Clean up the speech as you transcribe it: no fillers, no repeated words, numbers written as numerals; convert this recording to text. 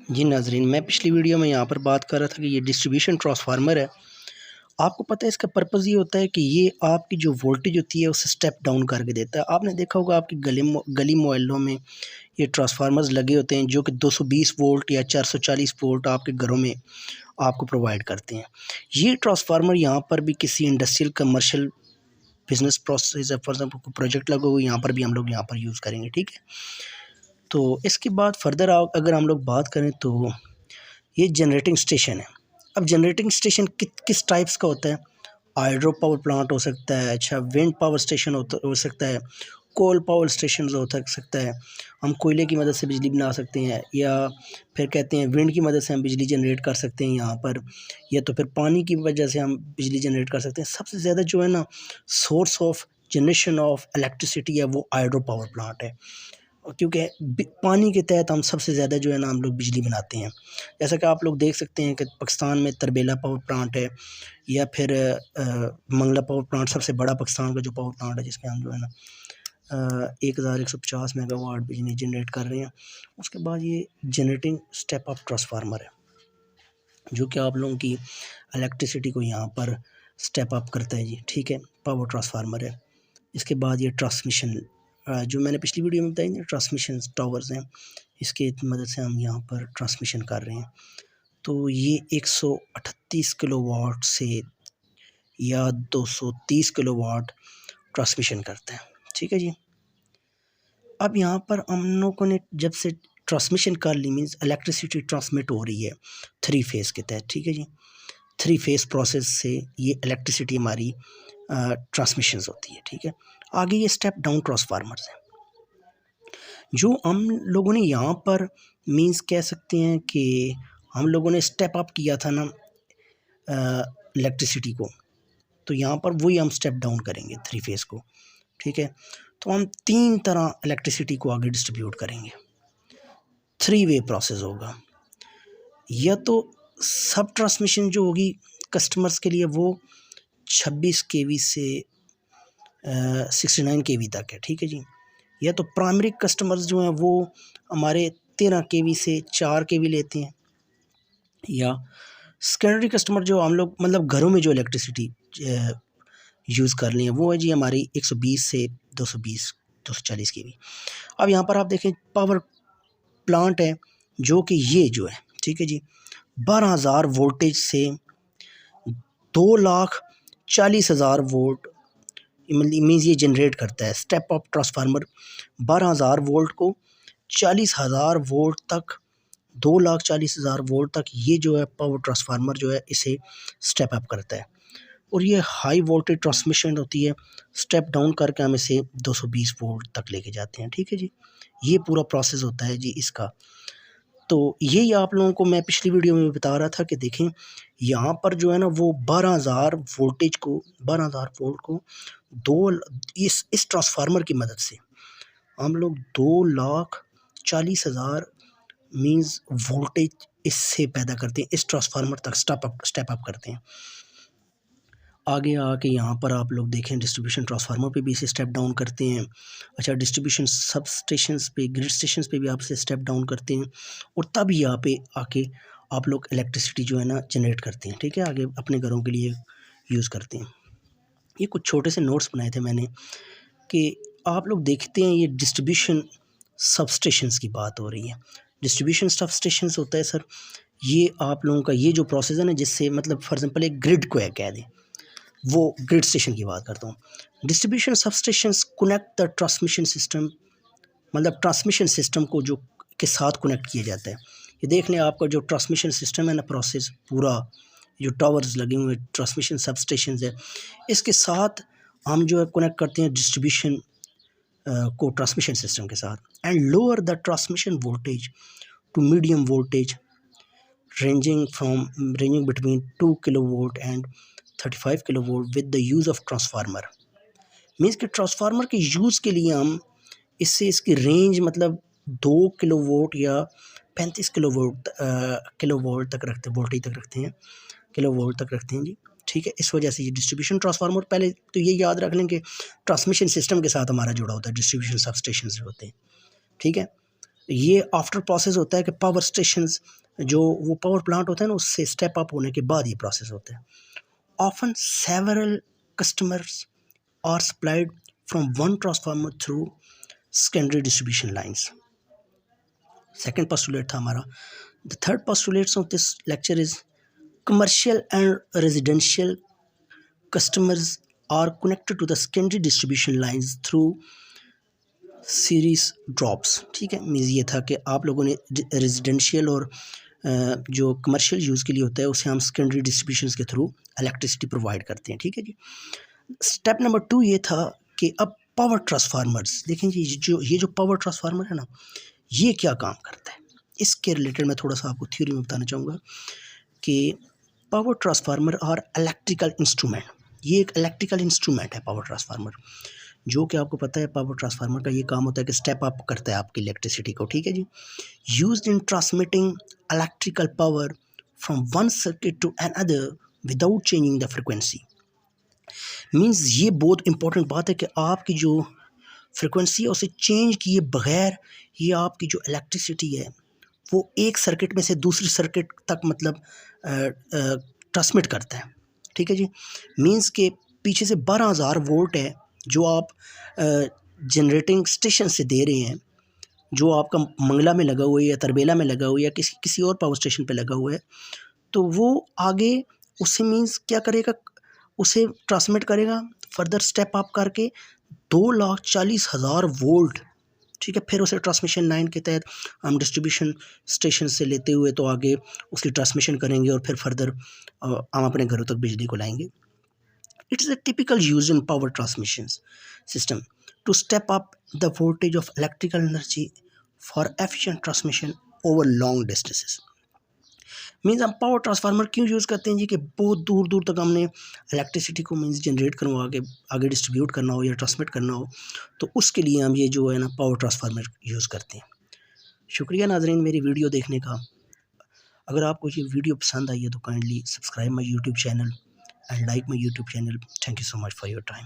जी नाज़रीन, मैं पिछली वीडियो में यहाँ पर बात कर रहा था कि ये डिस्ट्रीब्यूशन ट्रांसफार्मर है। आपको पता है इसका पर्पज़ ये होता है कि ये आपकी जो वोल्टेज होती है उसे स्टेप डाउन करके देता है। आपने देखा होगा आपकी गली मोहल्लों में ये ट्रांसफार्मर्स लगे होते हैं जो कि 220 वोल्ट या 440 वोल्ट आपके घरों में आपको प्रोवाइड करते हैं। ये ट्रांसफार्मर यहाँ पर भी किसी इंडस्ट्रियल कमर्शियल बिज़नेस प्रोसेस है, फॉर एग्ज़ाम्पल कोई प्रोजेक्ट लगा हुआ है, यहाँ पर भी हम लोग यहाँ पर यूज़ करेंगे, ठीक है। तो इसके बाद फर्दर अगर हम लोग बात करें तो ये जनरेटिंग स्टेशन है। अब जनरेटिंग स्टेशन किस टाइप्स का होता है? हाइड्रो पावर प्लांट हो सकता है, अच्छा विंड पावर स्टेशन हो सकता है, कोल पावर स्टेशन हो सकता है। हम कोयले की मदद से बिजली बना सकते हैं, या फिर कहते हैं विंड की मदद से हम बिजली जनरेट कर सकते हैं यहाँ पर, या तो फिर पानी की वजह से हम बिजली जनरेट कर सकते हैं। सबसे ज़्यादा जो है ना source of generation of electricity है वो हाइड्रो पावर प्लांट है, क्योंकि पानी के तहत हम सबसे ज़्यादा जो है ना हम लोग बिजली बनाते हैं। जैसा कि आप लोग देख सकते हैं कि पाकिस्तान में तरबेला पावर प्लांट है, या फिर मंगला पावर प्लांट सबसे बड़ा पाकिस्तान का जो पावर प्लांट है, जिसमें हम जो है ना 1150 मेगावाट बिजली जनरेट कर रहे हैं। उसके बाद ये जनरेटिंग स्टेप अप ट्रांसफार्मर है जो कि आप लोगों की इलेक्ट्रिसिटी को यहाँ पर स्टेप अप करता है जी, ठीक है। पावर ट्रांसफार्मर है। इसके बाद ये ट्रांसमिशन, जो मैंने पिछली वीडियो में बताई, ट्रांसमिशन टावर्स हैं, इसके मदद से हम यहाँ पर ट्रांसमिशन कर रहे हैं। तो ये 138 किलोवाट से या 230 किलोवाट ट्रांसमिशन करते हैं, ठीक है जी। अब यहाँ पर हम लोगों ने जब से ट्रांसमिशन कर ली, मीन्स इलेक्ट्रिसिटी ट्रांसमिट हो रही है 3 फेज़ के तहत, ठीक है जी। 3 फेज़ प्रोसेस से ये इलेक्ट्रिसिटी हमारी ट्रांसमिशन होती है, ठीक है। आगे ये स्टेप डाउन ट्रांसफार्मर्स हैं जो हम लोगों ने यहाँ पर मीन्स कह सकते हैं कि हम लोगों ने स्टेप अप किया था ना इलेक्ट्रिसिटी को, तो यहाँ पर वही हम स्टेप डाउन करेंगे 3 फेज़ को, ठीक है। तो हम 3 तरह इलेक्ट्रिसिटी को आगे डिस्ट्रीब्यूट करेंगे। 3 वे प्रोसेस होगा। या तो सब ट्रांसमिशन जो होगी कस्टमर्स के लिए वो 26 केवी से 69 केवी तक है, ठीक है जी। या तो प्राइमरी कस्टमर्स जो हैं वो हमारे 13 केवी से 4 केवी लेते हैं, या सेकेंडरी कस्टमर जो हम लोग मतलब घरों में जो इलेक्ट्रिसिटी यूज़ कर रहे हैं वो है जी हमारी 120 से 240 केवी। अब यहाँ पर आप देखें पावर प्लांट है जो कि ये जो है, ठीक है जी, 12,000 वोल्टेज से 2,40,000 वोल्ट मीन्स ये जनरेट करता है। स्टेप अप ट्रांसफार्मर 12,000 वोल्ट को 40,000 वोल्ट तक, 2,40,000 वोल्ट तक ये जो है पावर ट्रांसफार्मर जो है इसे स्टेप अप करता है। और ये हाई वोल्टेज ट्रांसमिशन होती है, स्टेप डाउन करके हम इसे 220 वोल्ट तक लेके जाते हैं, ठीक है जी। ये पूरा प्रोसेस होता है जी इसका। तो यही आप लोगों को मैं पिछली वीडियो में बता रहा था कि देखें यहाँ पर जो है ना वो 12,000 वोल्ट को दो इस ट्रांसफार्मर की मदद से हम लोग 2,40,000 मीन्स वोल्टेज इससे पैदा करते हैं, इस ट्रांसफार्मर तक स्टेप अप करते हैं। आगे आके यहाँ पर आप लोग देखें डिस्ट्रीब्यूशन ट्रांसफार्मर पे भी इसे स्टेप डाउन करते हैं। अच्छा, डिस्ट्रीब्यूशन सब स्टेशंस पे, ग्रिड स्टेशंस पे भी आप इसे स्टेप डाउन करते हैं, और तब यहाँ पे आके आप लोग इलेक्ट्रिसिटी जो है ना जनरेट करते हैं, ठीक है, आगे अपने घरों के लिए यूज़ करते हैं। ये कुछ छोटे से नोट्स बनाए थे मैंने कि आप लोग देखते हैं ये डिस्ट्रीब्यूशन सब स्टेशंस की बात हो रही है। डिस्ट्रीब्यूशन सब स्टेशंस होता है सर, ये आप लोगों का ये जो प्रोसेस है ना, जिससे मतलब फॉर एग्जांपल एक ग्रिड को है कह दें, वो ग्रिड स्टेशन की बात करता हूँ। डिस्ट्रीब्यूशन सब stations connect the transmission system, मतलब ट्रांसमिशन सिस्टम को जो के साथ कनेक्ट किया जाता है। ये देख लें आपका जो ट्रांसमिशन सिस्टम है ना, प्रोसेस पूरा जो टावर्स लगे हुए ट्रांसमिशन सब स्टेशंस है, इसके साथ हम जो है कनेक्ट करते हैं डिस्ट्रीब्यूशन को ट्रांसमिशन सिस्टम के साथ, and lower the transmission voltage to medium voltage ranging between 2 kilovolt and 35 kilovolt with the use of transformer. Means कि ट्रांसफार्मर के यूज़ के लिए हम इससे इसकी रेंज मतलब 2 किलोवोल्ट या 35 किलोवोल्ट तक रखते वोल्टेज तक रखते हैं, किलोवोल्ट तक रखते हैं जी, ठीक है। इस वजह से ये डिस्ट्रीब्यूशन ट्रांसफार्मर, पहले तो ये याद रख लें कि ट्रांसमिशन सिस्टम के साथ हमारा जुड़ा होता है, डिस्ट्रीब्यूशन सब स्टेशन होते हैं, ठीक है। ये आफ्टर प्रोसेस होता है कि पावर स्टेशंस जो वो पावर प्लांट होता है ना, उससे स्टेप अप होने के बाद ये प्रोसेस होता है. Often several customers are supplied from one transformer through secondary distribution lines. Second postulate था हमारा. The third postulates of this lecture is commercial and residential customers are connected to the secondary distribution lines through series drops. ठीक है, means ये था कि आप लोगों ने रेजिडेंशियल और जो कमर्शियल यूज़ के लिए होता है उसे हम सेकेंडरी डिस्ट्रीब्यूशन के थ्रू इलेक्ट्रिसिटी प्रोवाइड करते हैं. ठीक है जी. स्टेप नंबर 2 ये था कि अब पावर ट्रांसफार्मर्स देखें जी. ये जो पावर ट्रांसफार्मर है ना, ये क्या काम करता है, इसके रिलेटेड मैं थोड़ा सा आपको थ्योरी में बताना चाहूँगा कि पावर ट्रांसफार्मर और इलेक्ट्रिकल इंस्ट्रूमेंट. ये एक इलेक्ट्रिकल इंस्ट्रूमेंट है पावर ट्रांसफार्मर, जो कि आपको पता है पावर ट्रांसफार्मर का ये काम होता है कि स्टेप अप करता है आपकी इलेक्ट्रिसिटी को. ठीक है जी. Used in transmitting electrical power from one circuit to another without changing the frequency. Means ये बहुत इंपॉर्टेंट बात है कि आपकी जो फ्रिक्वेंसी है उसे चेंज किए बगैर ये आपकी जो इलेक्ट्रिसिटी है वो एक सर्किट में से दूसरी सर्किट तक मतलब ट्रांसमिट करता है. ठीक है जी. मींस के पीछे से 12,000 वोल्ट है जो आप जनरेटिंग स्टेशन से दे रहे हैं, जो आपका मंगला में लगा हुआ है या तरबेला में लगा हुआ है या किसी और पावर स्टेशन पे लगा हुआ है, तो वो आगे उसे मींस क्या करेगा, उसे ट्रांसमिट करेगा फर्दर स्टेप अप करके 2,40,000 वोल्ट. ठीक है. फिर उसे ट्रांसमिशन लाइन के तहत हम डिस्ट्रीब्यूशन स्टेशन से लेते हुए तो आगे उसकी ट्रांसमिशन करेंगे और फिर फर्दर हम अपने घरों तक बिजली को लाएंगे. It is a typical use in power transmission system to step up the voltage of electrical energy for efficient transmission over long distances. Means हम पावर ट्रांसफार्मर क्यों यूज़ करते हैं जी कि बहुत दूर दूर तक हमने इलेक्ट्रिसिटी को मीन्स जनरेट करवा के आगे डिस्ट्रीब्यूट करना हो या ट्रांसमिट करना हो, तो उसके लिए हम ये जो है ना पावर ट्रांसफार्मर यूज़ करते हैं. शुक्रिया नाज़रीन मेरी वीडियो देखने का. अगर आपको ये वीडियो पसंद आई है तो kindly subscribe my YouTube channel and like my YouTube channel. Thank you so much for your time.